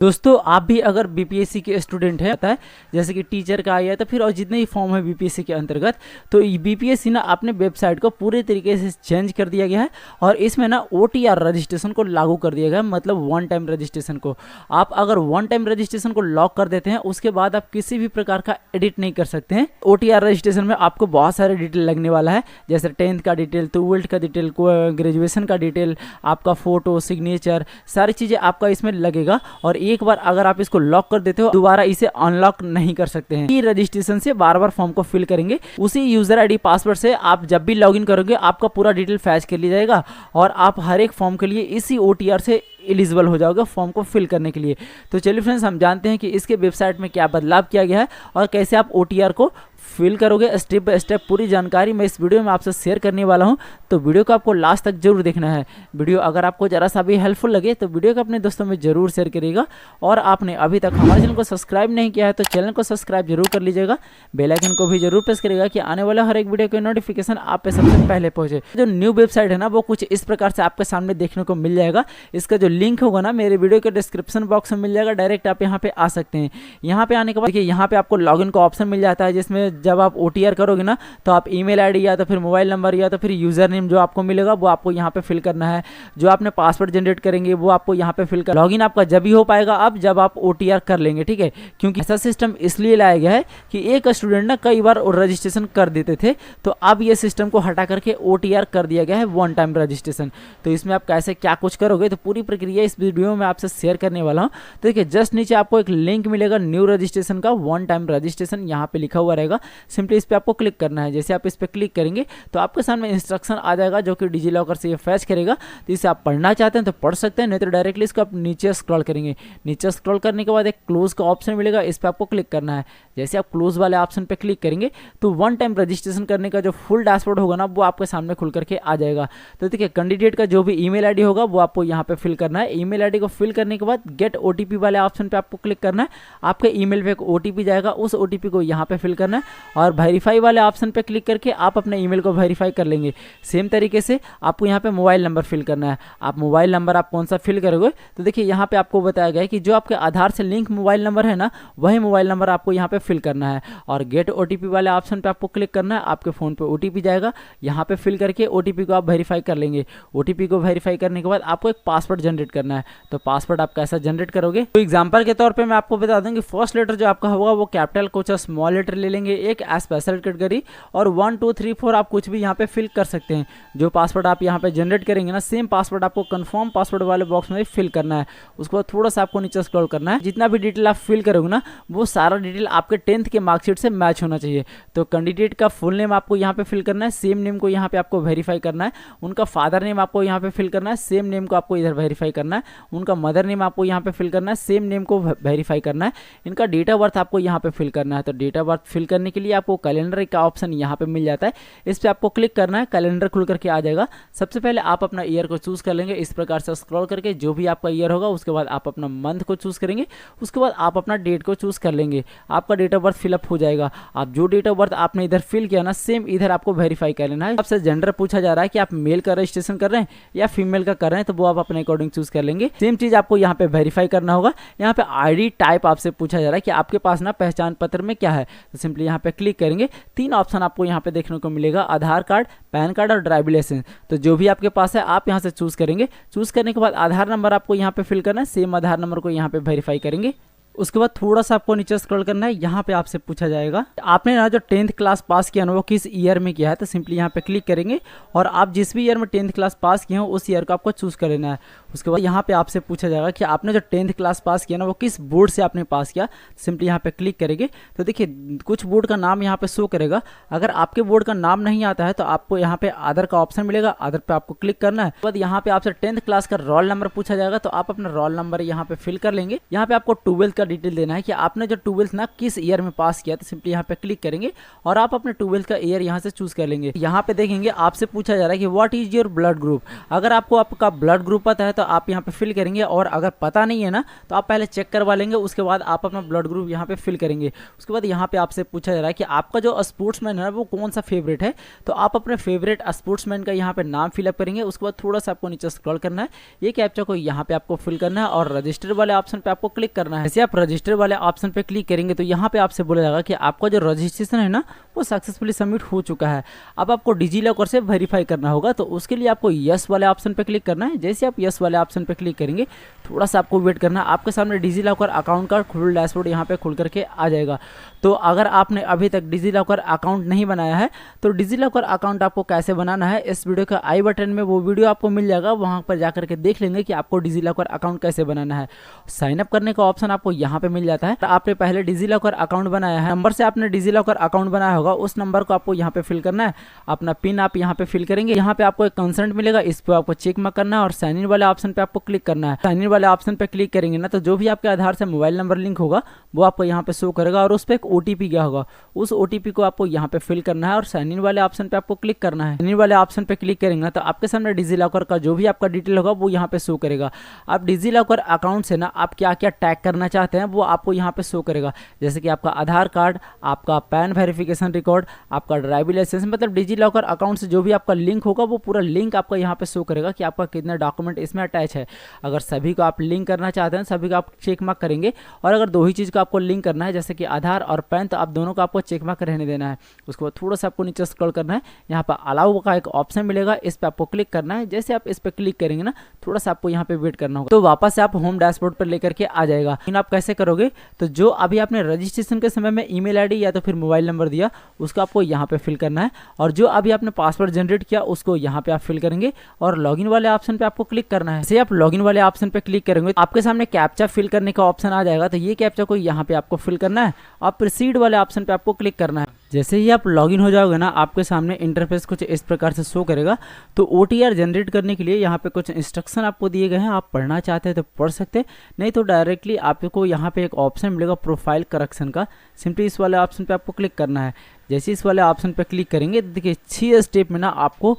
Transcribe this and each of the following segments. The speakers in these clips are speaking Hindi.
दोस्तों आप भी अगर बीपीएससी के स्टूडेंट हैं, है जैसे कि टीचर का या तो फिर और जितने भी फॉर्म है बीपीएससी के अंतर्गत, तो बीपीएससी ना अपने वेबसाइट को पूरे तरीके से चेंज कर दिया गया है और इसमें ना ओटीआर रजिस्ट्रेशन को लागू कर दिया गया है, मतलब वन टाइम रजिस्ट्रेशन को। आप अगर वन टाइम रजिस्ट्रेशन को लॉक कर देते हैं उसके बाद आप किसी भी प्रकार का एडिट नहीं कर सकते हैं। ओटीआर रजिस्ट्रेशन में आपको बहुत सारे डिटेल लगने वाला है, जैसे 10th का डिटेल, 12th का डिटेल, ग्रेजुएशन का डिटेल, आपका फोटो, सिग्नेचर, सारी चीज़ें आपका इसमें लगेगा। और एक बार अगर आप इसको लॉक कर देते हो दोबारा इसे अनलॉक नहीं कर सकते हैं। ई रजिस्ट्रेशन से बार बार फॉर्म को फिल करेंगे, उसी यूजर आईडी पासवर्ड से आप जब भी लॉगिन करोगे आपका पूरा डिटेल फैच कर लिया जाएगा और आप हर एक फॉर्म के लिए इसी ओटीआर से एलिजिबल हो जाओगे फॉर्म को फिल करने के लिए। तो चलिए फ्रेंड्स, हम जानते हैं कि इसके वेबसाइट में क्या बदलाव किया गया है और कैसे आप ओटीआर को फिल करोगे। स्टेप बाय स्टेप पूरी जानकारी मैं इस वीडियो में आपसे शेयर करने वाला हूं, तो वीडियो को आपको लास्ट तक जरूर देखना है। वीडियो अगर आपको जरा सा भी हेल्पफुल लगे तो वीडियो को अपने दोस्तों में जरूर शेयर करिएगा। और आपने अभी तक हमारे चैनल को सब्सक्राइब नहीं किया है तो चैनल को सब्सक्राइब जरूर कर लीजिएगा, बेल आइकन को भी जरूर प्रेस करिएगा कि आने वाला हर एक वीडियो की नोटिफिकेशन आप पे सबसे पहले पहुंचे। जो न्यू वेबसाइट है ना वो कुछ इस प्रकार से आपके सामने देखने को मिल जाएगा। इसका जो लिंक होगा ना मेरे वीडियो के डिस्क्रिप्शन बॉक्स में मिल जाएगा, डायरेक्ट आप यहाँ पे आ सकते हैं। यहाँ पे आने के बाद देखिए यहाँ पे आपको लॉगिन का ऑप्शन मिल जाता है, जिसमें जब आप ओटीआर करोगे ना तो आप ईमेल आईडी या तो फिर मोबाइल नंबर या तो फिर यूजर नेम जो आपको मिलेगा वो आपको यहाँ पे फिल करना है। जो आपने पासवर्ड जनरेट करेंगे वो आपको यहाँ पे फिल कर, लॉगिन आपका जब ही हो पाएगा अब जब आप ओटीआर कर लेंगे, ठीक है। क्योंकि ऐसा सिस्टम इसलिए लाया गया है कि एक स्टूडेंट ना कई बार रजिस्ट्रेशन कर देते थे, तो अब ये सिस्टम को हटा करके ओटीआर कर दिया गया है वन टाइम रजिस्ट्रेशन। तो इसमें आप कैसे क्या कुछ करोगे तो पूरी प्रक्रिया इस वीडियो में आपसे शेयर करने वाला हूँ। तो देखिए जस्ट नीचे आपको एक लिंक मिलेगा न्यू रजिस्ट्रेशन का, वन टाइम रजिस्ट्रेशन यहाँ पे लिखा हुआ रहेगा। सिंपली इस पर आपको क्लिक करना है। जैसे आप इस पर क्लिक करेंगे तो आपके सामने इंस्ट्रक्शन आ जाएगा जो कि डिजीलॉकर से ये फैच करेगा। तो इसे आप पढ़ना चाहते हैं तो पढ़ सकते हैं, नहीं तो डायरेक्टली इसको आप नीचे स्क्रॉल करेंगे। नीचे स्क्रॉल करने के बाद एक क्लोज का ऑप्शन मिलेगा, इस पर आपको क्लिक करना है। जैसे आप क्लोज वाले ऑप्शन पे क्लिक करेंगे तो वन टाइम रजिस्ट्रेशन करने का जो फुल डैशबोर्ड होगा ना वो आपके सामने खुल करके आ जाएगा। तो देखिए कैंडिडेट का जो भी ईमेल आईडी होगा वो आपको यहाँ पे फिल करना है। ईमेल आईडी को फिल करने के बाद गेट ओटीपी वाले ऑप्शन पे आपको क्लिक करना है। आपके ईमेल पे एक ओटीपी जाएगा, उस ओटीपी को यहाँ पे फिल करना है और वेरीफाई वाले ऑप्शन पे क्लिक करके आप अपने ईमेल को वेरीफाई कर लेंगे। सेम तरीके से आपको यहाँ पे मोबाइल नंबर फिल करना है। आप मोबाइल नंबर आप कौन सा फिल करोगे तो देखिए यहाँ पे आपको बताया गया है कि जो आपके आधार से लिंक मोबाइल नंबर है ना वही मोबाइल नंबर आपको यहाँ पे फिल करना है। और गेट ओटीपी वाले ऑप्शन पे आपको क्लिक करना है। आपके फ़ोन पे ओटीपी जाएगा, यहाँ पे फिल करके ओटीपी को आप वेरीफाई कर लेंगे। ओटीपी को वेरीफाई करने के बाद आपको एक पासवर्ड जनरेट करना है। तो पासवर्ड आप कैसा जनरेट करोगे तो एग्जाम्पल के तौर पर मैं आपको बता दूँ कि फर्स्ट लेटर जो आपका होगा वो कैपिटल कुछ स्मॉल लेटर ले लेंगे, एक स्पेशल कैटेगरी और 1 2 3 4 आप कुछ भी यहाँ पे फिल कर सकते हैं। जो पासवर्ड आप यहाँ पे जनरेट करेंगे ना सेम पासवर्ड आपको कंफर्म पासवर्ड वाले बॉक्स में फिल करना है। उसके बाद थोड़ा सा आपको नीचे स्क्रॉल करना है। जितना भी डिटेल आप फिल करोगे ना वो सारा डिटेल आपके 10th के मार्कशीट से मैच होना चाहिए। तो कैंडिडेट का फुल नेम आपको यहाँ पे फिल करना है, सेम नेम को यहाँ पे आपको वेरीफाई करना है। उनका फादर नेम आपको यहाँ पे फिल करना है, सेम नेम को आपको इधर वेरीफाई करना है। उनका मदर नेम आपको यहाँ पे फिल करना है, सेम नेम को वेरीफाई करना है। इनका डेट ऑफ बर्थ आपको यहाँ पे फिल करना है। तो डेट ऑफ बर्थ फिल करने के लिए आपको कैलेंडर का ऑप्शन यहाँ पे मिल जाता है, इस पर आपको क्लिक करना है। कैलेंडर खुल करके आ जाएगा। सबसे पहले आप अपना ईयर को चूज कर लेंगे, इस प्रकार से स्क्रॉल करके जो भी आपका ईयर होगा उसके बाद आप अपना मंथ को चूज करेंगे। उसके बाद आप अपना डेट को चूज कर लेंगे। आपका डेट ऑफ बर्थ फिलअप हो जाएगा। आप जो डेट ऑफ बर्थ आपने इधर फिल किया ना सेम इधर आपको वेरीफाई कर लेना है। आपसे जेंडर पूछा जा रहा है कि आप मेल का रजिस्ट्रेशन कर रहे हैं या फीमेल का कर रहे हैं, तो वो आप अपने अकॉर्डिंग चूज कर लेंगे। सेम चीज आपको यहाँ पे वेरीफाई करना होगा। यहाँ पे आईडी टाइप आपसे पूछा जा रहा है कि आपके पास ना पहचान पत्र में क्या है, तो सिंपली यहाँ पे क्लिक करेंगे। 3 ऑप्शन आपको यहाँ पे देखने को मिलेगा, आधार कार्ड, पैन कार्ड और ड्राइविंग लाइसेंस। तो जो भी आपके पास है आप यहाँ से चूज करेंगे। चूज करने के बाद आधार नंबर आपको यहाँ पे फिल करना है, सेम आधार नंबर को यहाँ पे वेरीफाई करेंगे। उसके बाद थोड़ा सा आपको नीचे स्क्रॉल करना है। यहाँ पे आपसे पूछा जाएगा आपने ना जो 10th क्लास पास किया ना वो किस ईयर में किया है, तो सिंपली यहाँ पे क्लिक करेंगे और आप जिस भी ईयर में 10th क्लास पास किए हो उस ईयर को आपको चूज कर लेना है। उसके बाद यहाँ पे आपसे पूछा जाएगा कि आपने जो 10th क्लास पास किया ना वो किस बोर्ड से आपने पास किया, सिंपली यहाँ पे क्लिक करेंगे। तो देखिए कुछ बोर्ड का नाम यहाँ पे शो करेगा। अगर आपके बोर्ड का नाम नहीं आता है तो आपको यहाँ पे आधार का ऑप्शन मिलेगा, आधार पे आपको क्लिक करना है। उसके बाद यहाँ पे आपसे 10th क्लास का रोल नंबर पूछा जाएगा, तो आप अपना रोल नंबर यहाँ पे फिल कर लेंगे। यहाँ पे आपको 12th का डिटेल देना है कि आपने जो 12th ना किस ईयर में पास किया, तो सिंपली यहाँ पे क्लिक करेंगे और आप अपने 12th का ईयर यहाँ से चूज कर लेंगे। यहाँ पे देखेंगे आपसे पूछा जा रहा है कि what is your blood group. अगर आपको आपका ब्लड ग्रुप पता है तो आप यहाँ पे फिल करेंगे, और अगर पता नहीं है ना तो आप पहले चेक करवा लेंगे, उसके बाद आप अपना ब्लड ग्रुप यहाँ पे फिल करेंगे। उसके बाद यहाँ पे आपसे पूछा जा रहा है कि आपका जो स्पोर्ट्समैन है वो कौन सा फेवरेट है, तो आप अपने फेवरेट स्पोर्ट्समैन का यहाँ पे नाम फिलअप करेंगे। उसके बाद थोड़ा सा आपको नीचे स्क्रॉल करना है, ये कैप्चा को यहाँ पे आपको फिल करना है और रजिस्टर वाले ऑप्शन पे आपको क्लिक करना है। जैसे आप रजिस्टर वाले ऑप्शन पे क्लिक करेंगे तो यहाँ पे आपसे बोला जाएगा कि आपका जो रजिस्ट्रेशन है ना वो सक्सेसफुली सबमिट हो चुका है। अब आपको डिजीलॉकर से वेरीफाई करना होगा, तो उसके लिए आपको यस वाले ऑप्शन पे क्लिक करना है। जैसे आप यस वाले ऑप्शन पे क्लिक करेंगे थोड़ा सा आपको वेट करना है, आपके सामने डिजीलॉकर अकाउंट का फुल डैशबोर्ड यहाँ पे खुल करके आ जाएगा। तो अगर आपने अभी तक डिजीलॉकर अकाउंट नहीं बनाया है तो डिजीलॉकर अकाउंट आपको कैसे बनाना है, इस वीडियो के आई बटन में वो वीडियो आपको मिल जाएगा, वहां पर जाकर के देख लेंगे कि आपको डिजीलॉकर अकाउंट कैसे बनाना है। साइन अप करने का ऑप्शन आपको यहाँ पे मिल जाता है। आपने पहले डिजीलॉकर अकाउंट बनाया है, नंबर से आपने डिजीलॉकर अकाउंट बनाया होगा, उस नंबर को आपको यहाँ पे फिल करना है। अपना पिन आप यहाँ पे फिल करेंगे, यहाँ पे आपको एक कंसेंट मिलेगा, इस पर आपको चेक मार्क करना है और साइन इन वाले ऑप्शन पे आपको क्लिक करना है। साइन इन वाले ऑप्शन पे क्लिक करेंगे ना तो जो भी आपके आधार से मोबाइल नंबर लिंक होगा वो आपको यहाँ पे शो करेगा और उस पर एक ओटीपी गया होगा, उस ओटीपी को आपको यहाँ पे फिल करना है और साइन इन वाले ऑप्शन पे आपको क्लिक करना है। साइन इन वाले ऑप्शन पे क्लिक करेंगे ना तो आपके सामने डिजीलॉकर का जो भी आपका डिटेल होगा वो यहाँ पे शो करेगा। आप डिजीलॉकर अकाउंट से ना आप क्या क्या टैग करना चाहते हैं वो आपको यहाँ पे शो करेगा, जैसे कि आपका आधार कार्ड, आपका पैन वेरिफिकेशन रिकॉर्ड, आपका ड्राइविंग लाइसेंस, मतलब डिजीलॉकर अकाउंट से जो भी आपका लिंक होगा वो पूरा लिंक आपका यहाँ पे शो करेगा कि आपका कितना डॉक्यूमेंट इसमें अटैच है। अगर सभी को आप लिंक करना चाहते हैं सभी को आप चेक मार्क करेंगे, और अगर दो ही चीज़ को आपको लिंक करना है जैसे कि आधार और पैन तो आप दोनों को आपको चेक मार्क रहने देना है। उसके बाद थोड़ा सा आपको नीचे स्क्रॉल करना है, यहाँ पर अलाउ का एक ऑप्शन मिलेगा, इस पर आपको क्लिक करना है। जैसे आप इस पर क्लिक करेंगे ना थोड़ा सा आपको यहाँ पे वेट करना होगा, तो वापस से आप होम डैशबोर्ड पर लेकर के आ जाएगा। लेकिन आप कैसे करोगे, तो जो अभी आपने रजिस्ट्रेशन के समय में ईमेल आईडी या तो फिर मोबाइल नंबर दिया उसको आपको यहाँ पे फिल करना है, और जो अभी आपने पासवर्ड जनरेट किया उसको यहाँ पे आप फिल करेंगे और लॉगिन वाले ऑप्शन पे आपको क्लिक करना है। जैसे आप लॉगिन वाले ऑप्शन पे क्लिक करेंगे आपके सामने कैप्चा फिल करने का ऑप्शन आ जाएगा, तो ये कैप्चा को यहाँ पे आपको फिल करना है और प्रोसीड वाले ऑप्शन पे आपको क्लिक करना है। जैसे ही आप लॉगिन हो जाओगे ना आपके सामने इंटरफेस कुछ इस प्रकार से शो करेगा। तो OTR जनरेट करने के लिए यहाँ पे कुछ इंस्ट्रक्शन आपको दिए गए हैं, आप पढ़ना चाहते हैं तो पढ़ सकते हैं, नहीं तो डायरेक्टली आपको यहाँ पे एक ऑप्शन मिलेगा प्रोफाइल करेक्शन का, सिंपली इस वाले ऑप्शन पे आपको क्लिक करना है। जैसे इस वाले ऑप्शन पे क्लिक करेंगे देखिए 6 स्टेप में ना आपको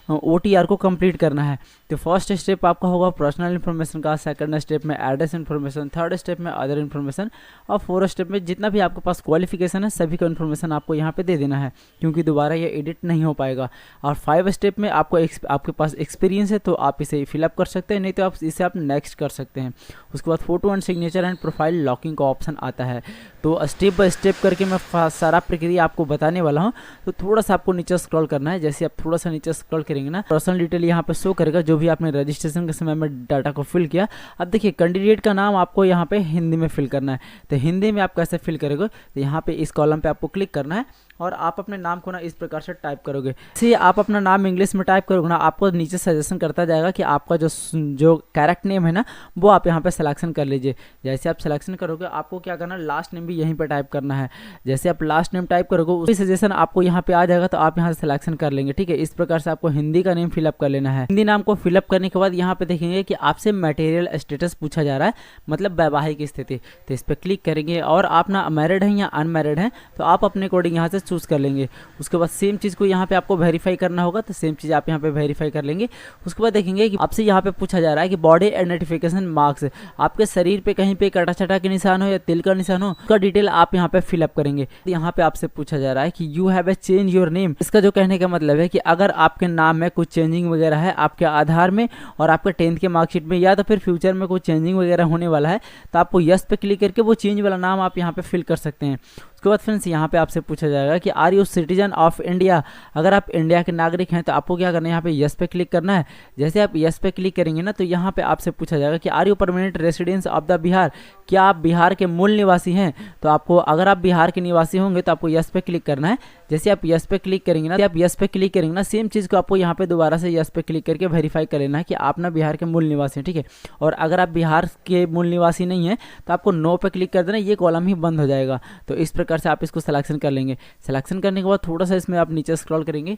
OTR को कंप्लीट करना है। तो फर्स्ट स्टेप आपका होगा पर्सनल इन्फॉर्मेशन का, सेकंड स्टेप में एड्रेस इन्फॉर्मेशन, थर्ड स्टेप में अदर इन्फॉर्मेशन, और फोर्थ स्टेप में जितना भी आपके पास क्वालिफिकेशन है सभी का इन्फॉर्मेशन आपको यहाँ पे दे देना है, क्योंकि दोबारा ये एडिट नहीं हो पाएगा। और 5 स्टेप में आपको आपके पास एक्सपीरियंस है तो आप इसे फिलअप कर सकते हैं, नहीं तो आप इसे आप नेक्स्ट कर सकते हैं। उसके बाद photo and signature and profile locking का ऑप्शन आता है। तो स्टेप बाय स्टेप करके मैं सारा प्रक्रिया आपको बताने वाला हूँ, तो थोड़ा सा आपको नीचे स्क्रॉल करना है। जैसे आप थोड़ा सा नीचे स्क्रॉल करेंगे ना पर्सनल डिटेल यहाँ पे शो करेगा जो भी आपने रजिस्ट्रेशन के समय में डाटा को फिल किया। अब देखिए कैंडिडेट का नाम आपको यहाँ पे हिंदी में फिल करना है, तो हिंदी में आप कैसे फिल करोगे, तो यहाँ पे इस कॉलम पे आपको क्लिक करना है और आप अपने नाम को ना इस प्रकार से टाइप करोगे। जैसे आप अपना नाम इंग्लिश में टाइप करोगे ना आपको नीचे सजेशन करता जाएगा कि आपका जो करेक्ट नेम है ना वो आप यहाँ पे सिलेक्शन कर लीजिए। जैसे आप सिलेक्शन करोगे आपको क्या करना है, लास्ट नेम भी यहीं पर टाइप करना है। जैसे आप लास्ट नेम टाइप करोगे उसी सजेशन आपको यहाँ पे आ जाएगा, तो आप यहाँ से सिलेक्शन कर लेंगे। ठीक है, इस प्रकार से आपको हिंदी का नेम फिलअप कर लेना है। हिंदी नाम को फिलअप करने के बाद यहाँ पे देखेंगे कि आपसे मटेरियल स्टेटस पूछा जा रहा है, मतलब वैवाहिक स्थिति, तो इस पर क्लिक करेंगे और आप ना मैरिड हैं या अनमैरिड हैं तो आप अपने अकॉर्डिंग यहाँ से चूज कर लेंगे। उसके बाद सेम चीज़ को यहाँ पे आपको वेरीफाई करना होगा, तो सेम चीज़ आप यहाँ पे वेरीफाई कर लेंगे। उसके बाद देखेंगे कि आपसे यहाँ पे पूछा जा रहा है कि बॉडी आइडेंटिफिकेशन मार्क्स, आपके शरीर पे कहीं पे कटा छटा के निशान हो या तिल का निशान हो, उसका डिटेल आप यहाँ पे फिलअप करेंगे। यहाँ पे आपसे पूछा जा रहा है कि you have a change your name, इसका जो कहने का मतलब है कि अगर आपके नाम में कुछ चेंजिंग वगैरह है आपके आधार में और आपके 10th के मार्कशीट में या तो फिर फ्यूचर में कोई चेंजिंग वगैरह होने वाला है तो आपको यस पे क्लिक करके वो चेंज वाला नाम आप यहाँ पे फिल कर सकते हैं। उसके बाद फ्रेंड्स यहाँ पे आपसे पूछा जाएगा कि are you citizen of India, अगर आप इंडिया के नागरिक हैं तो आपको क्या करना है, यहाँ पे यस पे क्लिक करना है। जैसे आप यस पे क्लिक करेंगे ना तो यहाँ पे आपसे पूछा जाएगा कि are you permanent residence of the Bihar, क्या आप बिहार के मूल निवासी हैं, तो आपको अगर आप बिहार के निवासी होंगे तो आपको यस पे क्लिक करना है। जैसे आप यस पे क्लिक करेंगे ना, आप यस पे क्लिक करेंगे ना सेम चीज़ को आपको यहाँ पे दोबारा से यस पे क्लिक करके वेरीफाई कर लेना है कि आप ना बिहार के मूल निवासी हैं। ठीक है, और अगर आप बिहार के मूल निवासी नहीं है तो आपको नो पे क्लिक कर देना, ये कॉलम ही बंद हो जाएगा। तो इस प्रकार से आप इसको सिलेक्शन कर लेंगे। सिलेक्शन करने के बाद थोड़ा सा इसमें आप नीचे स्क्रॉल करेंगे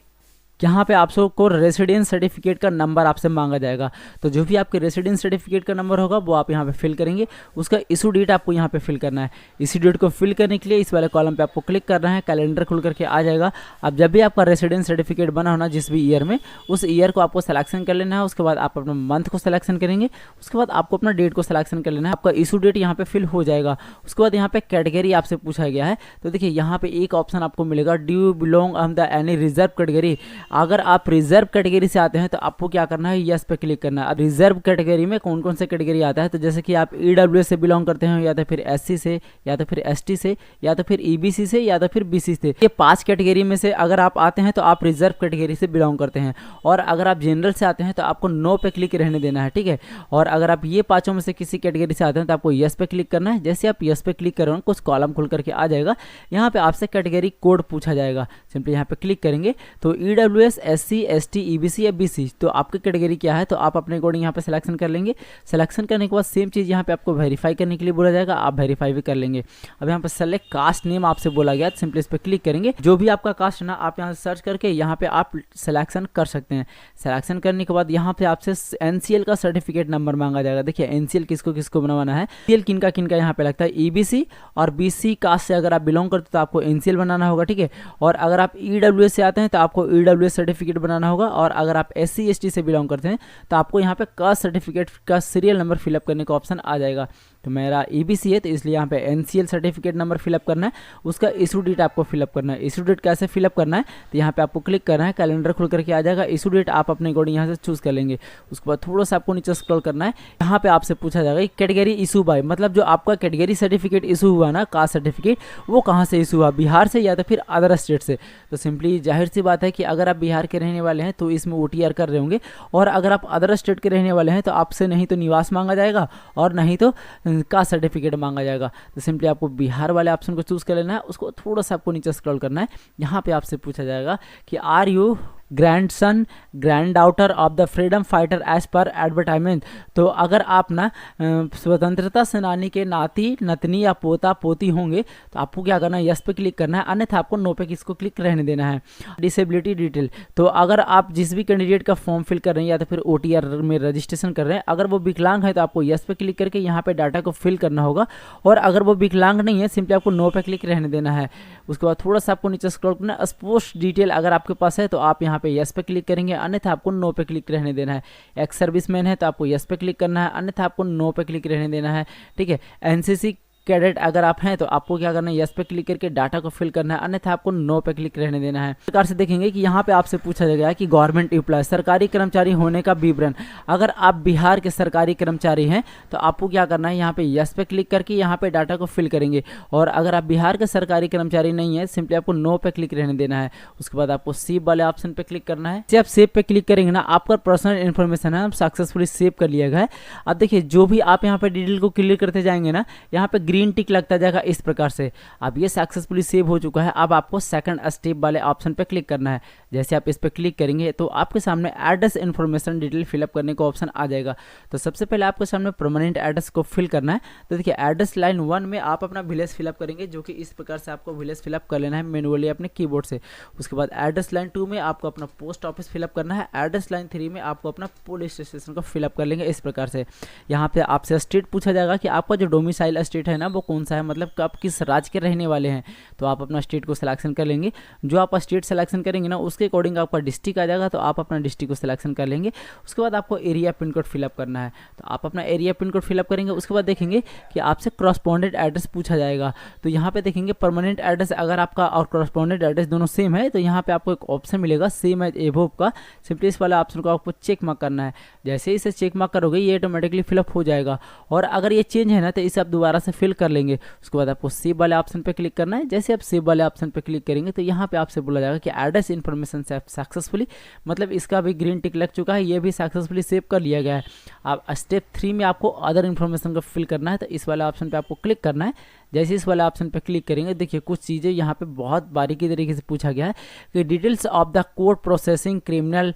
यहाँ पे आप सबको रेसिडेंस सर्टिफिकेट का नंबर आपसे मांगा जाएगा। तो जो भी आपके रेसिडेंस सर्टिफिकेट का नंबर होगा वो आप यहाँ पे फिल करेंगे। उसका इशू डेट आपको यहाँ पे फिल करना है। इसी डेट को फिल करने के लिए इस वाले कॉलम पे आपको क्लिक करना है, कैलेंडर खुल करके आ जाएगा। अब जब भी आपका रेसिडेंस सर्टिफिकेट बना होना जिस भी ईयर में, उस ईयर को आपको सिलेक्शन कर लेना है। उसके बाद आप अपना मंथ को सिलेक्शन करेंगे, उसके बाद आपको अपना डेट को सिलेक्शन कर लेना है। आपका इशू डेट यहाँ पे फिल हो जाएगा। उसके बाद यहाँ पे कैटेगरी आपसे पूछा गया है। तो देखिए यहाँ पे एक ऑप्शन आपको मिलेगा, do you belong on the any reserve category. अगर आप रिजर्व कैटेगरी से आते हैं तो आपको क्या करना है, यस पे क्लिक करना है। अब रिजर्व कैटेगरी में कौन कौन से कैटेगरी आता है, तो जैसे कि आप ईडब्ल्यूएस से बिलोंग करते हैं, या तो फिर एससी से, या तो फिर एसटी से, या तो फिर ईबीसी से, या तो फिर बीसी से। ये 5 कैटेगरी में से अगर आप आते हैं तो आप रिजर्व कैटेगरी से बिलोंग करते हैं। और अगर आप जनरल से आते हैं तो आपको नो पे क्लिक रहने देना है, ठीक है। और अगर आप ये 5 में से किसी कैटेगरी से आते हैं तो आपको यस पे क्लिक करना है। जैसे आप यस पे क्लिक करोगे कुछ कॉलम खुल करके आ जाएगा। यहाँ पे आपसे कैटेगरी कोड पूछा जाएगा, सिंपली यहाँ पे क्लिक करेंगे। तो ईडब्ल्यूएस, एससी, एसटी, ईबीसी या बीसी, तो आपकी कैटेगरी क्या है तो आप अपने अकॉर्डिंग यहाँ पे सिलेक्शन कर लेंगे। सिलेक्शन करने के बाद सेम चीज़ यहाँ पे आपको वेरीफाई करने के लिए बोला जाएगा, आप वेरीफाई भी कर लेंगे। अब यहाँ पे सेलेक्ट कास्ट नेम आपसे बोला गया, सिंपली इस पर क्लिक करेंगे। जो भी आपका कास्ट है ना, आप यहाँ से सर्च करके यहाँ पे आप सिलेक्शन कर सकते हैं। सिलेक्शन करने के बाद यहाँ पे आपसे एनसीएल का सर्टिफिकेट नंबर मांगा जाएगा। देखिए एनसीएल किसको किसको बनवाना है, एनसीएल किनका किनका यहाँ पे लगता है, ईबीसी और बीसी कास्ट से अगर आप बिलोंग करते तो आपको एनसीएल बनाना होगा, ठीक है। और अगर आप ईडब्ल्यूएस से आते हैं तो आपको ईडब्ल्यूएस सर्टिफिकेट बनाना होगा। और अगर आप एससी एसटी से बिलोंग करते हैं तो आपको यहाँ पे कास्ट सर्टिफिकेट का सीरियल नंबर फिलअप करने का ऑप्शन आ जाएगा। तो मेरा ईबीसी है तो इसलिए यहाँ पे एनसीएल सर्टिफिकेट नंबर फिलअप करना है। उसका इशू डेट आपको फिलअप करना है। इशू डेट कैसे फिलअप करना है, तो यहाँ पे आपको क्लिक करना है, कैलेंडर खुल करके आ जाएगा। इशू डेट आप अपने अकॉर्डिंग यहाँ से चूज कर लेंगे। उसके बाद थोड़ा सा आपको नीचे स्क्रॉल करना है। यहाँ पे आपसे पूछा जाएगा कैटेगरी इशू बाय, मतलब जो आपका कैटेगरी सर्टिफिकेट इशू हुआ ना, कास्ट सर्टिफिकेट, वो कहाँ से इशू हुआ, बिहार से या तो फिर अदर स्टेट से। तो सिंपली जाहिर सी बात है कि अगर आप बिहार के रहने वाले हैं तो इसमें OTR कर रहे होंगे। और अगर आप अदर स्टेट के रहने वाले हैं तो आपसे नहीं तो निवास मांगा जाएगा और नहीं तो कास्ट सर्टिफिकेट मांगा जाएगा। तो सिंपली आपको बिहार वाले ऑप्शन को चूज कर लेना है। उसको थोड़ा सा आपको नीचे स्क्रॉल करना है। यहाँ पे आपसे पूछा जाएगा कि are you grandson grand daughter of the freedom fighter as पर एडवर्टाइजमेंट। तो अगर आप ना स्वतंत्रता सेनानी के नाती नतनी या पोता पोती होंगे तो आपको क्या करना है, यस पे क्लिक करना है, अन्यथा आपको नो पे किसको क्लिक रहने देना है। डिसेबिलिटी डिटेल, तो अगर आप जिस भी कैंडिडेट का फॉर्म फिल कर रहे हैं या तो फिर OTR में रजिस्ट्रेशन कर रहे हैं, अगर वो विकलांग है तो आपको यस पे क्लिक करके यहाँ पे डाटा को फिल करना होगा। और अगर वो विकलांग नहीं है सिंपली आपको नो पे क्लिक रहने देना है। उसके बाद थोड़ा सा आपको नीचे स्क्रॉल करना है। स्पोर्ट्स डिटेल अगर आपके पास है तो आप यहाँ पे यस पे क्लिक करेंगे, अन्यथा आपको नो पे क्लिक रहने देना है। एक्स सर्विसमैन है तो आपको यस पे क्लिक करना है, अन्यथा आपको नो पे क्लिक रहने देना है, ठीक है। एनसीसी कैडेट अगर आप हैं तो आपको क्या करना है, यस पे क्लिक करके डाटा को फिल करना है, अन्यथा आपको नो पे क्लिक रहने देना है। इस प्रकार से देखेंगे कि यहाँ पे आपसे पूछा जाएगा कि गवर्नमेंट एम्प्लॉय, सरकारी कर्मचारी होने का विवरण। अगर आप बिहार के सरकारी कर्मचारी हैं तो आपको क्या करना है, यहाँ पे यस पे क्लिक करके यहाँ पे डाटा को फिल करेंगे। और अगर आप बिहार के सरकारी कर्मचारी नहीं है सिंपली आपको नो पे क्लिक रहने देना है। उसके बाद आपको सेव वाले ऑप्शन पे क्लिक करना है। जब आप सेव पे क्लिक करेंगे ना, आपका पर्सनल इन्फॉर्मेशन है सक्सेसफुली सेव कर लिया गया है। अब देखिए जो भी आप यहाँ पे डिटेल को क्लियर करते जाएंगे ना, यहाँ पे ग्रीन टिक लगता जाएगा इस प्रकार से। अब ये सक्सेसफुली सेव हो चुका है। अब आपको सेकंड स्टेप वाले ऑप्शन पे क्लिक करना है। जैसे आप इस पे क्लिक करेंगे तो आपके सामने एड्रेस इन्फॉर्मेशन डिटेल फिलअप करने का ऑप्शन आ जाएगा। तो सबसे पहले आपके सामने परमानेंट एड्रेस को फिल करना है। तो देखिए एड्रेस लाइन 1 में आप अपना विलेज फिलअप करेंगे, जो कि इस प्रकार से आपको विलेज फिलअप कर लेना है मैनुअली अपने कीबोर्ड से। उसके बाद एड्रेस लाइन 2 में आपको अपना पोस्ट ऑफिस फिलअप करना है। एड्रेस लाइन 3 में आपको अपना पुलिस स्टेशन को फिलअप कर लेंगे इस प्रकार से। यहाँ पे आपसे स्टेट पूछा जाएगा कि आपका जो डोमिसाइल स्टेट है ना वो कौन सा है, मतलब आप किस राज्य के रहने वाले हैं। तो आप अपना स्टेट को सिलेक्शन कर लेंगे। जो आप स्टेट सिलेक्शन करेंगे ना उसके अकॉर्डिंग आपका डिस्ट्रिक्ट आ जाएगा, तो आप अपना डिस्ट्रिक्ट को सिलेक्शन कर लेंगे। उसके बाद आपको एरिया पिन कोड फिलअप करना है, तो आप अपना एरिया पिन कोड फिलअप करेंगे। उसके बाद देखेंगे कि आपसे करस्पॉन्डेंट एड्रेस पूछा जाएगा। तो यहाँ पे देखेंगे परमानेंट एड्रेस अगर आपका और करस्पॉन्डेंट एड्रेस दोनों सेम है तो यहाँ पे आपको एक ऑप्शन मिलेगा सेम एज एबोव का। सिंपली इस वाला ऑप्शन को आपको चेक मार्क करना है। जैसे ही इसे चेक मार्क करोगे ये ऑटोमेटिकली फिलअप हो जाएगा। और अगर ये चेंज है ना तो इसे आप दोबारा से फिल कर लेंगे। उसके बाद आपको सेव वाले ऑप्शन पे क्लिक करना है। जैसे आप सेव वाले ऑप्शन पे क्लिक करेंगे तो यहाँ पे आपसे बोला जाएगा कि एड्रेस इन्फॉर्मेशन सक्सेसफुली, मतलब इसका भी ग्रीन टिक लग चुका है, ये भी सक्सेसफुली सेव कर लिया गया है। अब स्टेप 3 में आपको अदर इन्फॉर्मेशन को फिल करना है, तो इस वाले ऑप्शन पे आपको क्लिक करना है। जैसे इस वाले ऑप्शन पे क्लिक करेंगे, देखिए कुछ चीज़ें यहाँ पे बहुत बारीकी तरीके से पूछा गया है कि details of the court processing criminal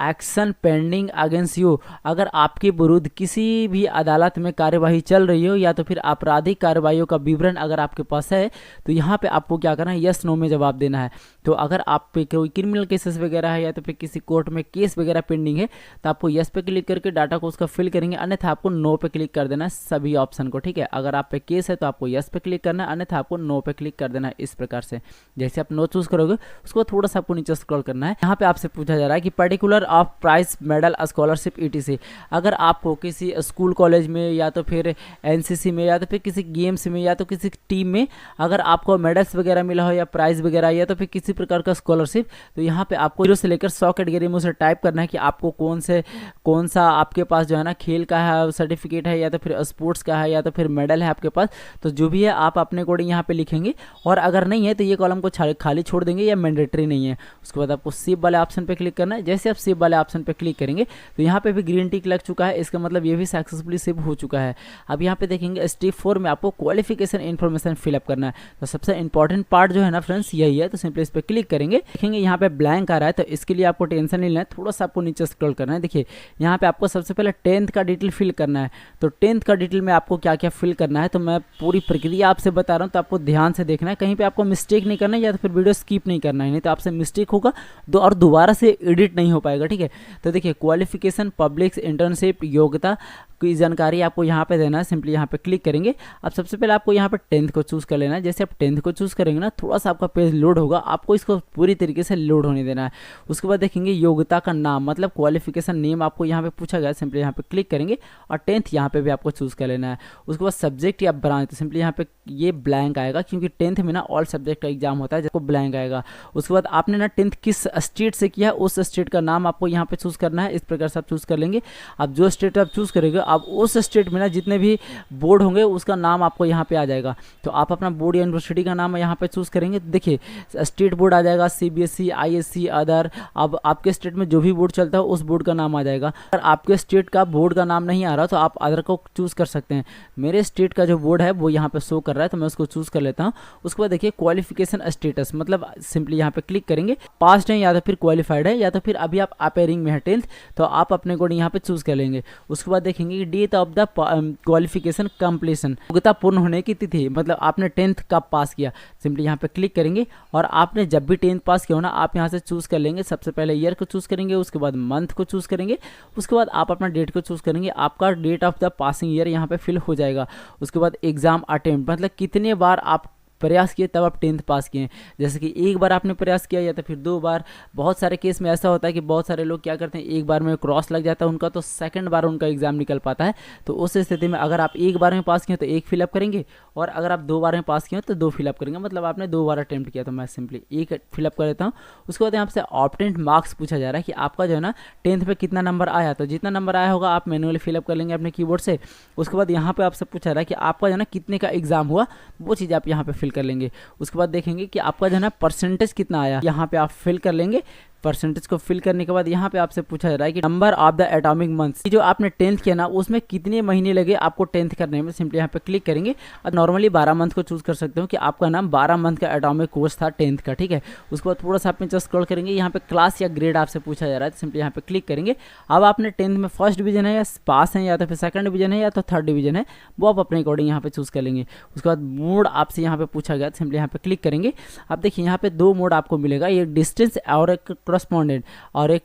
action pending against you. अगर आपके विरुद्ध किसी भी अदालत में कार्यवाही चल रही हो या तो फिर आपराधिक कार्रवाइयों का विवरण अगर आपके पास है, तो यहाँ पे आपको क्या करना है, यस नो में जवाब देना है। तो अगर आप पे कोई क्रिमिनल केसेस वगैरह है या तो फिर किसी कोर्ट में केस वगैरह पेंडिंग है, तो आपको यस पे क्लिक करके डाटा को उसका फिल करेंगे, अन्यथा आपको नो पे क्लिक कर देना है सभी ऑप्शन को, ठीक है। अगर आप पे केस है तो आपको यस पे क्लिक करना है, अन्यथा आपको नो पे क्लिक कर देना है। इस प्रकार से जैसे आप नो चूज करोगे उसको थोड़ा सा आपको नीचे स्क्रॉल करना है। यहाँ पे आपसे पूछा जा रहा है कि particular of prize medal scholarship ETC. अगर आपको किसी स्कूल कॉलेज में या तो फिर एनसीसी में या तो फिर किसी गेम्स में या तो किसी टीम में अगर आपको मेडल्स वगैरह मिला हो या प्राइज वगैरह या तो फिर किसी प्रकार का स्कॉलरशिप, तो यहाँ पे आपको 0 से लेकर 100 कैटेगरी में उसे टाइप करना है कि आपको कौन सा आपके पास जो है ना खेल का है सर्टिफिकेट है या तो फिर स्पोर्ट्स का है या तो फिर मेडल है आपके पास। तो जो भी है आप अपने अकॉर्डिंग यहाँ पे लिखेंगे, और अगर नहीं है तो ये कॉलम को खाली छोड़ देंगे या मैंडेटरी नहीं है। उसके बाद आपको सेव वाले ऑप्शन पे क्लिक करना है। जैसे आप सेव वाले ऑप्शन पे क्लिक करेंगे तो यहाँ पे भी ग्रीन टिक लग चुका है, इसका मतलब ये भी सक्सेसफुली सेव हो चुका है। अब यहाँ पे देखेंगे स्टेप 4 में आपको क्वालिफिकेशन इन्फॉर्मेशन फिलअप करना है। तो सबसे इंपॉर्टेंट पार्ट जो है ना फ्रेंड्स यही है। तो सिंपली इस पर क्लिक करेंगे, देखेंगे यहाँ पे ब्लैंक आ रहा है, तो इसके लिए आपको टेंशन नहीं लेना है, थोड़ा सा आपको नीचे स्क्रॉल करना है। देखिए यहाँ पे आपको सबसे पहले 10th का डिटेल फिल करना है। तो 10th का डिटेल में आपको क्या क्या फिल करना है, तो मैं पूरी प्रक्रिया आपसे बता रहा हूँ, तो आपको ध्यान से देखना है, कहीं पे आपको मिस्टेक नहीं करना है या तो फिर वीडियो स्किप नहीं करना है, नहीं तो आपसे मिस्टेक होगा और दोबारा से एडिट नहीं हो पाएगा, ठीक है। तो देखिए क्वालिफिकेशन, पब्लिक इंटर्नशिप, योग्यता की जानकारी आपको यहाँ पे देना है। सिंपली यहाँ पे क्लिक करेंगे। अब सबसे पहले आपको यहाँ पे 10th को चूज कर लेना है। जैसे आप 10th को चूज करेंगे ना, थोड़ा सा आपका पेज लोड होगा, आपको इसको पूरी तरीके से लोड होने देना है। उसके बाद देखेंगे योग्यता का नाम, मतलब क्वालिफिकेशन नेम आपको यहाँ पे पूछा गया, सिंपली यहाँ पे क्लिक करेंगे और 10th यहाँ पे भी आपको चूज कर लेना है। उसके बाद सब्जेक्ट या ब्रांच, तो सिंपली यहाँ पे ये ब्लैंक आएगा क्योंकि 10th में ना ऑल सब्जेक्ट का एग्जाम होता है, जिसको ब्लैंक आएगा। उसके बाद आपने ना 10th किस स्टेट से किया, उस स्टेट का नाम आपको यहाँ पे चूज करना है। इस प्रकार से आप चूज कर लेंगे। अब जो स्टेट आप चूज करेंगे, आप उस स्टेट में ना जितने भी बोर्ड होंगे उसका नाम आपको यहाँ पे आ जाएगा। तो आप अपना बोर्ड या यूनिवर्सिटी का नाम यहाँ पे चूज करेंगे। देखिए स्टेट बोर्ड आ जाएगा, सीबीएसई, आईएससी, अदर। अब आपके स्टेट में जो भी बोर्ड चलता है उस बोर्ड का नाम आ जाएगा। अगर आपके स्टेट का बोर्ड का नाम नहीं आ रहा तो आप अदर को चूज कर सकते हैं। मेरे स्टेट का जो बोर्ड है वो यहाँ पे शो कर रहा है, तो मैं उसको चूज कर लेता हूँ। उसके बाद देखिए क्वालिफिकेशन स्टेटस, मतलब सिंपली यहाँ पे क्लिक करेंगे, पास्ट है या तो फिर क्वालिफाइड है या तो फिर अभी आप अपेयरिंग में है 10th, तो आप अपने को यहाँ पे चूज कर लेंगे। उसके बाद देखेंगे date of the qualification completion, योग्यता पूर्ण होने की तिथि, मतलब आपने 10th कब पास किया। सिंपली यहाँ पे क्लिक करेंगे और आपने जब भी 10th पास किया हो ना, आप यहाँ से चूज कर लेंगे। सबसे पहले ईयर को चूज करेंगे, उसके बाद मंथ को चूज करेंगे, उसके बाद आप अपना डेट को चूज करेंगे। आपका date of the passing year यहाँ पे फिल हो जाएगा। उसके बाद एग्जाम अटेम्प्ट, मतलब कितने बार आप प्रयास किए तब आप 10th पास किए। जैसे कि एक बार आपने प्रयास किया या तो फिर 2 बार। बहुत सारे केस में ऐसा होता है कि बहुत सारे लोग क्या करते हैं, एक बार में क्रॉस लग जाता है उनका, तो सेकंड बार उनका एग्जाम निकल पाता है। तो उस स्थिति में अगर आप एक बार में पास किए तो 1 फिलअप करेंगे, और अगर आप 2 बार में पास किए तो 2 फिलअप करेंगे, मतलब आपने 2 बार अटेम्प्ट किया। तो मैं सिंपली 1 फिलअप कर लेता हूँ। उसके बाद यहाँ से ऑब्टेन्ड मार्क्स पूछा जा रहा है कि आपका जो है ना 10th पे कितना नंबर आया। तो जितना नंबर आया होगा आप मैनुअली फिलअप कर लेंगे अपने कीबोर्ड से। उसके बाद यहाँ पे आपसे पूछा जा रहा है कि आपका जो है ना कितने का एग्जाम हुआ, वो चीज़ आप यहाँ पे फिल कर लेंगे। उसके बाद देखेंगे कि आपका जो है ना परसेंटेज कितना आया, यहाँ पे आप फिल कर लेंगे। परसेंटेज को फिल करने के बाद यहाँ पे आपसे पूछा जा रहा है कि number of the atomic months, जो आपने 10th किया ना उसमें कितने महीने लगे आपको 10th करने में। सिंपली यहाँ पे क्लिक करेंगे और नॉर्मली 12 मंथ को चूज कर सकते हो कि आपका नाम 12 मंथ का एटॉमिक कोर्स था 10th का, ठीक है। उसके बाद थोड़ा सा आप नीचे स्क्रॉल करेंगे, यहाँ पे क्लास या ग्रेड आपसे पूछा जा रहा है। तो सिंपली यहाँ पे क्लिक करेंगे। अब आपने 10th में फर्स्ट डिवीजन है या पास है या तो फिर सेकंड डिवीजन है या तो थर्ड डिवीजन है, वो आप अपने अकॉर्डिंग यहाँ पे चूज कर लेंगे। उसके बाद मोड आपसे यहाँ पे पूछा गया, सिंपली यहाँ पे क्लिक करेंगे। अब देखिए यहाँ पे 2 मोड आपको मिलेगा, एक डिस्टेंस और एक करस्पॉन्डेंट और एक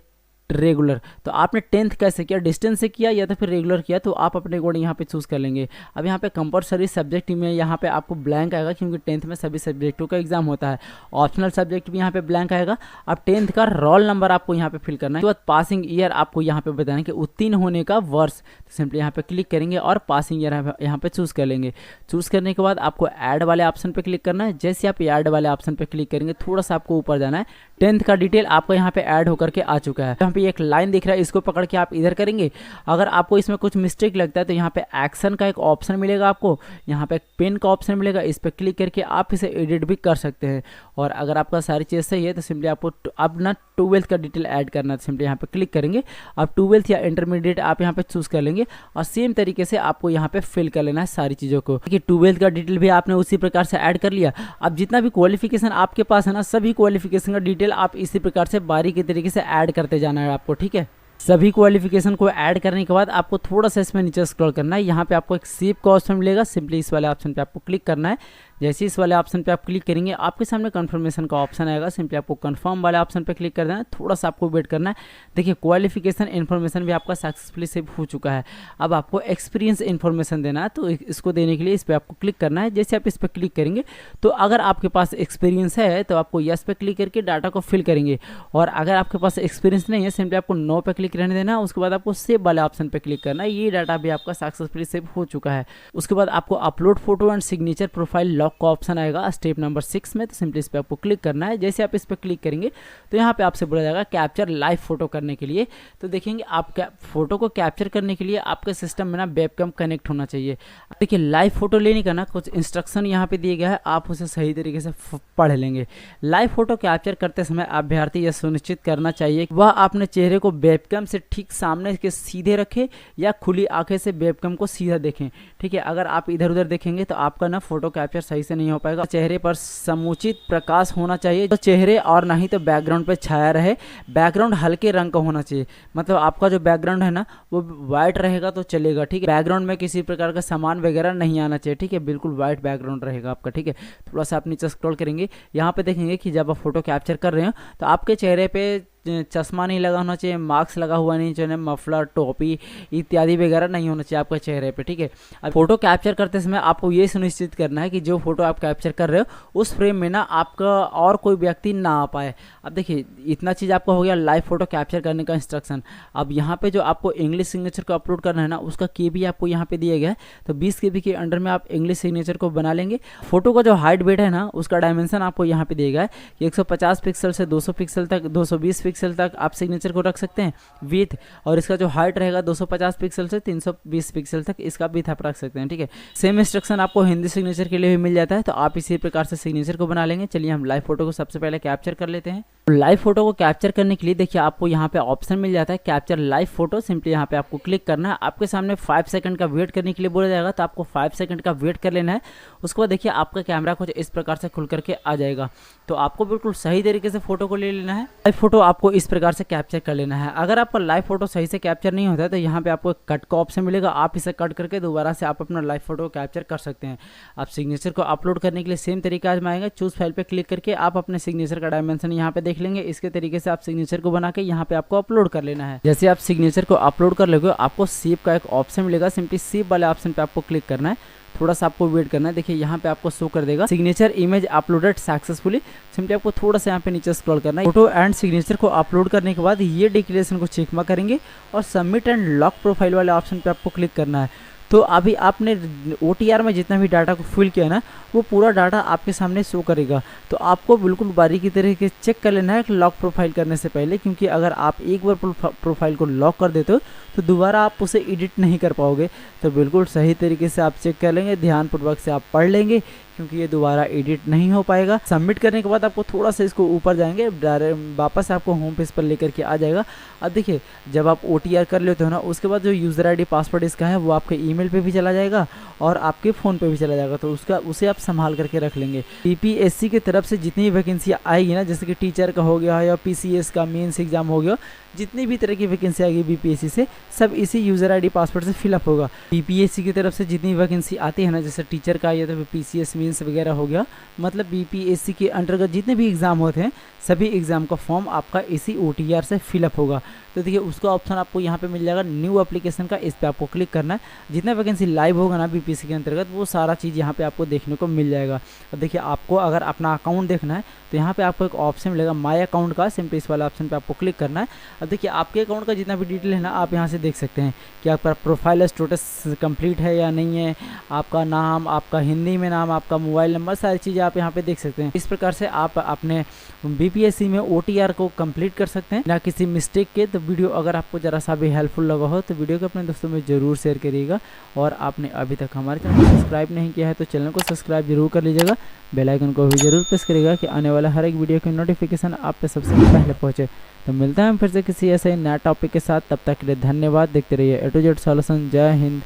रेगुलर। तो आपने 10th कैसे किया, डिस्टेंस से किया या तो फिर रेगुलर किया, तो आप अपने अकॉर्डिंग यहाँ पे चूज कर लेंगे। अब यहाँ पे कंपलसरी सब्जेक्ट में यहाँ पे आपको ब्लैंक आएगा क्योंकि 10th में सभी सब्जेक्टों का एग्जाम होता है। ऑप्शनल सब्जेक्ट भी यहाँ पे ब्लैंक आएगा। अब 10th का रोल नंबर आपको यहाँ पे फिल करना है। उसके बाद पासिंग ईयर आपको यहाँ पे बताना है कि उत्तीर्ण होने का वर्ष। तो सिंपली यहाँ पे क्लिक करेंगे और पासिंग ईयर यहाँ पे चूज कर लेंगे। चूज करने के बाद आपको ऐड वाले ऑप्शन पे क्लिक करना है। जैसे आप ऐड वाले ऑप्शन पे क्लिक करेंगे, थोड़ा सा आपको ऊपर जाना है, 10th का डिटेल आपका यहाँ पे ऐड होकर के आ चुका है। यहाँ पे एक लाइन दिख रहा है, इसको पकड़ के आप इधर करेंगे। अगर आपको इसमें कुछ मिस्टेक लगता है तो यहाँ पे एक्शन का एक ऑप्शन मिलेगा, आपको यहाँ पे एक पेन का ऑप्शन मिलेगा, इस पर क्लिक करके आप इसे एडिट भी कर सकते हैं। और अगर आपका सारी चीज़ सही है तो सिंपली आपको अब ना 12th का डिटेल ऐड करना है। सिंपली यहाँ पे क्लिक करेंगे, आप 12th या इंटरमीडिएट आप यहाँ पे चूज कर लेंगे और सेम तरीके से आपको यहाँ पे फिल कर लेना है सारी चीज़ों को। देखिए 12th का डिटेल भी आपने उसी प्रकार से ऐड कर लिया। अब जितना भी क्वालिफिकेशन आपके पास है ना, सभी क्वालिफिकेशन का डिटेल आप इसी प्रकार से बारीकी तरीके से ऐड करते जाना है आपको, ठीक है। सभी क्वालिफिकेशन को ऐड करने के बाद आपको थोड़ा सा इसमें नीचे स्क्रॉल करना है। यहाँ पे आपको एक सेव का ऑप्शन मिलेगा, सिंपली इस वाले ऑप्शन पे आपको क्लिक करना है। जैसे इस वाले ऑप्शन पे आप क्लिक करेंगे आपके सामने कंफर्मेशन का ऑप्शन आएगा, सिंपली आपको कंफर्म वाले ऑप्शन पे क्लिक कर देना है। थोड़ा सा आपको वेट करना है। देखिए क्वालिफिकेशन इन्फॉर्मेशन भी आपका सक्सेसफुली सेव हो चुका है। अब आपको एक्सपीरियंस इन्फॉर्मेशन देना है, तो इसको देने के लिए इस पर आपको क्लिक करना है। जैसे आप इस पर क्लिक करेंगे तो अगर आपके पास एक्सपीरियंस है तो आपको यस पे क्लिक करके डाटा को फिल करेंगे, और अगर आपके पास एक्सपीरियंस नहीं है सिंपली आपको नो पे क्लिक रहने देना है। उसके बाद आपको सेव वाले ऑप्शन पे क्लिक करना है। ये डाटा भी आपका सक्सेसफुली सेव हो चुका है। उसके बाद आपको upload photo and signature profile lock का ऑप्शन आएगा स्टेप नंबर 6 में, तो सिंपली इस पे आपको क्लिक करना है। जैसे आप इस पे क्लिक करेंगे तो यहाँ पे आपसे बोला जाएगा कैप्चर लाइव फोटो करने के लिए। तो देखेंगे आप फोटो को कैप्चर करने के लिए आपके सिस्टम में ना वेबकैम कनेक्ट होना चाहिए। देखिए लाइव फोटो लेने का ना कुछ इंस्ट्रक्शन यहाँ पे दिए गया है, आप उसे सही तरीके से पढ़ लेंगे। लाइव फोटो कैप्चर करते समय अभ्यर्थी यह सुनिश्चित करना चाहिए कि वह अपने चेहरे को वेबकैम से ठीक सामने के सीधे रखे या खुली आंखें से वेबकैम को सीधा देखें, ठीक है। अगर आप इधर उधर देखेंगे तो आपका ना फोटो कैप्चर सही से नहीं हो पाएगा। चेहरे पर समुचित प्रकाश होना चाहिए तो चेहरे, और नहीं तो बैकग्राउंड पे छाया रहे। बैकग्राउंड हल्के रंग का होना चाहिए, मतलब आपका जो बैकग्राउंड है ना वो व्हाइट रहेगा तो चलेगा, ठीक है। बैकग्राउंड में किसी प्रकार का सामान वगैरह नहीं आना चाहिए, ठीक है। बिल्कुल व्हाइट बैकग्राउंड रहेगा आपका, ठीक है। थोड़ा सा आप नीचे स्क्रॉल करेंगे, यहाँ पे देखेंगे कि जब आप फोटो कैप्चर कर रहे हो तो आपके चेहरे पे चश्मा नहीं लगा होना चाहिए, मास्क लगा हुआ नहीं चाहिए, मफलर, टोपी इत्यादि वगैरह नहीं होना चाहिए आपके चेहरे पे, ठीक है। अब फोटो कैप्चर करते समय आपको ये सुनिश्चित करना है कि जो फोटो आप कैप्चर कर रहे हो उस फ्रेम में ना आपका और कोई व्यक्ति ना आ पाए। अब देखिए इतना चीज़ आपका हो गया लाइव फोटो कैप्चर करने का इंस्ट्रक्शन। अब यहाँ पे जो आपको इंग्लिश सिग्नेचर को अपलोड करना है ना, उसका KB आपको यहाँ पे दिया गया है, तो 20 KB के अंडर में आप इंग्लिश सिग्नेचर को बना लेंगे। फोटो का जो हाइट वेट है ना, उसका डायमेंशन आपको यहाँ पे दिया गया है कि 150 पिक्सल से 200 पिक्सल तक, 220 पिक्सल तक आप सिग्नेचर को रख सकते हैं विथ, और इसका जो हाइट रहेगा 250 पिक्सल से 320 पिक्सल तक इसका विथ आप रख सकते हैं, ठीक है। सेम इंस्ट्रक्शन आपको हिंदी सिग्नेचर के लिए भी मिल जाता है, तो आप इसी प्रकार से सिग्नेचर को बना लेंगे। चलिए हम लाइव फोटो को सबसे पहले कैप्चर कर लेते हैं। लाइव फोटो को कैप्चर करने के लिए देखिए आपको यहाँ पे ऑप्शन मिल जाता है कैप्चर लाइव फोटो, सिंपली यहाँ पे आपको क्लिक करना है। आपके सामने 5 सेकंड का वेट करने के लिए बोला जाएगा, तो आपको 5 सेकंड का वेट कर लेना है। उसके बाद देखिए आपका कैमरा कुछ इस प्रकार से खुल करके आ जाएगा, तो आपको बिल्कुल सही तरीके से फोटो को ले लेना है। लाइव फोटो आपको इस प्रकार से कैप्चर कर लेना है। अगर आपका लाइव फोटो सही से कैप्चर नहीं होता है तो यहाँ पे आपको कट का ऑप्शन मिलेगा, आप इसे कट करके दोबारा से आप अपना लाइव फोटो कैप्चर कर सकते हैं। आप सिग्नेचर को अपलोड करने के लिए सेम तरीका आजमाएंगे। चूज फाइल पे क्लिक करके आप अपने सिग्नेचर का डायमेंशन यहाँ पे देख लेंगे। इसके तरीके से आप सिग्नेचर को बना के यहाँ पे आपको अपलोड कर लेना है। जैसे आप सिग्नेचर को अपलोड कर लोगे आपको सेव का एक ऑप्शन मिलेगा, सिंपली सेव वाले ऑप्शन पे आपको क्लिक करना है। थोड़ा सा आपको वेट करना है। देखिए यहाँ पे आपको शो कर देगा signature image uploaded successfully. Simply आपको थोड़ा सा यहाँ पे नीचे स्क्रॉल करना है। फोटो एंड सिग्नेचर को अपलोड करने के बाद ये डिक्लेरेशन को चेक मार्क करेंगे और सबमिट एंड लॉक प्रोफाइल वाले ऑप्शन पे आपको क्लिक करना है। तो अभी आपने OTR में जितना भी डाटा को फिल किया ना वो पूरा डाटा आपके सामने शो करेगा। तो आपको बिल्कुल बारीकी तरीके से चेक कर लेना है लॉक प्रोफाइल करने से पहले, क्योंकि अगर आप एक बार प्रोफाइल को लॉक कर देते हो तो दोबारा आप उसे एडिट नहीं कर पाओगे। तो बिल्कुल सही तरीके से आप चेक कर लेंगे, ध्यानपूर्वक से आप पढ़ लेंगे, क्योंकि ये दोबारा एडिट नहीं हो पाएगा। सबमिट करने के बाद आपको थोड़ा सा इसको ऊपर जाएंगे, डायरेक्ट वापस आपको होम पेज पर लेकर के आ जाएगा। अब देखिए जब आप OTR कर लेते हो ना उसके बाद जो यूज़र ID पासवर्ड इसका है वो आपके ईमेल पे भी चला जाएगा और आपके फ़ोन पे भी चला जाएगा, तो उसे आप संभाल करके रख लेंगे। BPSC की तरफ से जितनी वैकेंसी आएगी ना, जैसे कि टीचर का हो गया या PCS का मेंस एग्जाम हो गया, जितनी भी तरह की वैकेंसी आएगी BPSC से सब इसी यूज़र ID पासवर्ड से फिलअप होगा। BPSC की तरफ से जितनी वैकेंसी आती है ना, जैसे टीचर का या तो PCS मेंस वगैरह हो गया, मतलब BPSC के अंतर्गत जितने भी एग्ज़ाम होते हैं सभी एग्ज़ाम का फॉर्म आपका इसी OTR से फिलअप होगा। तो देखिए उसका ऑप्शन आपको यहाँ पे मिल जाएगा न्यू एप्लीकेशन का, इस पर आपको क्लिक करना है। जितना वैकेंसी लाइव होगा ना BPSC के अंतर्गत वो सारा चीज़ यहाँ पे आपको देखने को मिल जाएगा। अब देखिए आपको अगर अपना अकाउंट देखना है तो यहाँ पे आपको एक ऑप्शन मिलेगा माय अकाउंट का, सिंपली इस वाला ऑप्शन पे आपको क्लिक करना है। अब देखिए आपके अकाउंट का जितना भी डिटेल है ना आप यहाँ से देख सकते हैं कि आपका प्रोफाइल स्टेटस कंप्लीट है या नहीं है, आपका नाम, आपका हिंदी में नाम, आपका मोबाइल नंबर, सारी चीज़ें आप यहाँ पे देख सकते हैं। इस प्रकार से आप अपने बीपीएससी में OTR को कंप्लीट कर सकते हैं ना किसी मिस्टेक के। तो वीडियो अगर आपको जरा सा भी हेल्पफुल लगा हो तो वीडियो को अपने दोस्तों में ज़रूर शेयर करिएगा। और आपने अभी तक हमारे चैनल को सब्सक्राइब नहीं किया है तो चैनल को सब्सक्राइब जरूर कर लीजिएगा, बेल आइकन को भी जरूर प्रेस करिएगा कि आने वाला हर एक वीडियो की नोटिफिकेशन आप पे सबसे पहले पहुँचे। तो मिलते हैं फिर से किसी ऐसे नया टॉपिक के साथ, तब तक के लिए धन्यवाद। देखते रहिए A to Z सॉल्यूशन। जय हिंद।